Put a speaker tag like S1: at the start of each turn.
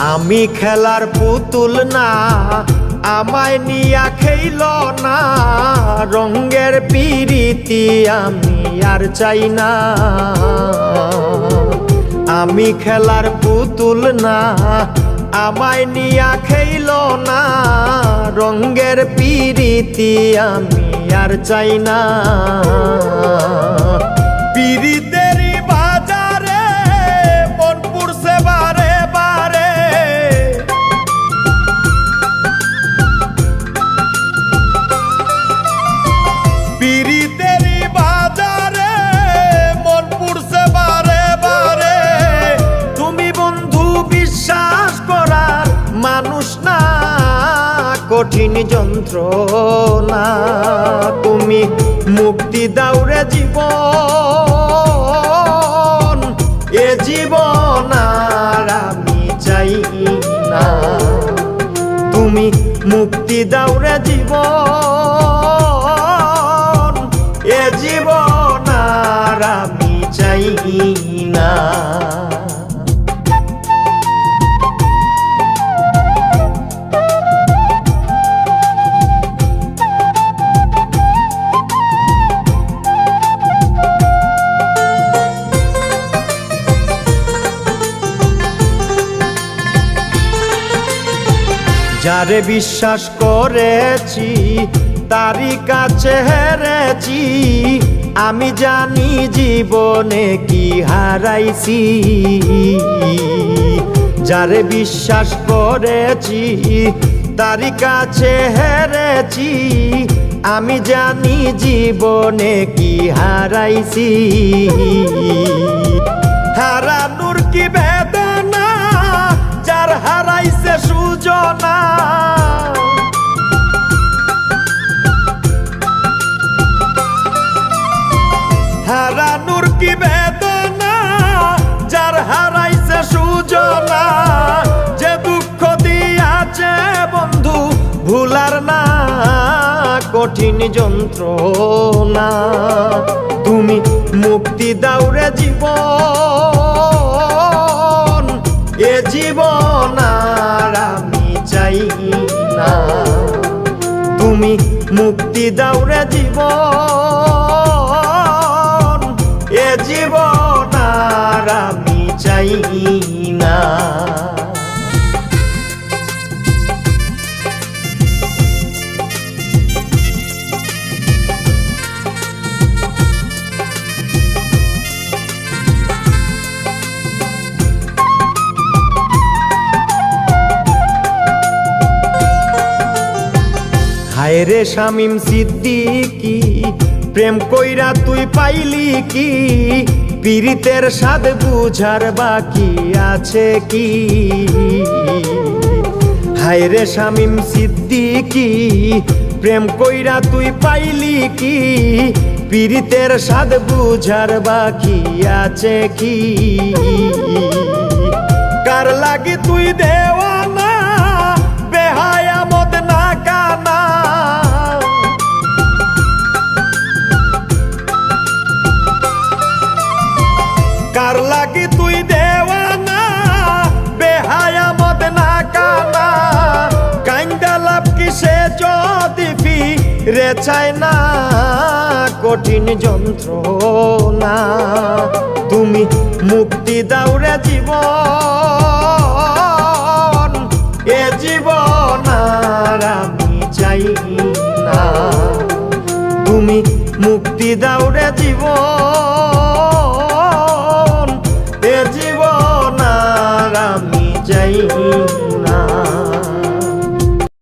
S1: আমি খেলার পুতুল না, আমায় নিয়া খেইল না, রঙের পিরিতি আমি আর চাই না। আমি খেলার পুতুল না, আমায় নিয়া খেইল না, রঙের পিরিতি আমি আর চাই না। পিরিতেরই বাজারে মন পুরছে বারে বারে, পিরিতেরই বাজারে মন পুরছে বারে বারে। তুমি বন্ধু বিশ্বাস করার মানুষ না, কঠিন যন্ত্রণা। তুমি মুক্তি দাও রে জীবন, এ জীবন আর আমি চাই না। তুমি মুক্তি দাও রে জীবন, এ জীবন আর আমি চাই না। যারে বিশ্বাস করেছি তারই কাছে হেরেছি, আমি জানি জীবনে কি হারাইছি। যারে বিশ্বাস করেছি তারই কাছে হেরেছি, আমি জানি জীবনে কি হারাইছি। হারানোর কি বেদনা, যার হারাইছে সুজনা। হারানোর কি বেদনা, যার হারাইছে সুজনা। যে দুঃখ দিয়াছে বন্ধু ভুলার না, কঠিন যন্ত্রণা। তুমি মুক্তি দাও রে জীবন, এ জীবন আর আমি চাই না। তুমি মুক্তি দাও রে জীবন, এ জীবন আর আমি চাই না। হায় রে শামীম সিদ্দিকী, প্রেম কইরা তুই পাইলি কি? পীড়িতের স্বাদ বুঝার বাকি আছে কি? হায় রে শামীম সিদ্দিকী, প্রেম কইরা তুই পাইলি কি? পীড়িতের স্বাদ বুঝার বাকি আছে কি? কার লাগি তুই দেওয়ানা, বেহায়া মদ না কানা। কার লাগি তুই দেওয়ানা, বেহায়া মদ না কানা। কাইন্দা লাভ কিসে যদি ফিরে চায় না, কঠিন যন্ত্রণা। তুমি মুক্তি দাও রে জীবন, এ জীবন আর আমি চাই না। তুমি মুক্তি দাও রে জীবন, এ জীবন আর আমি চাই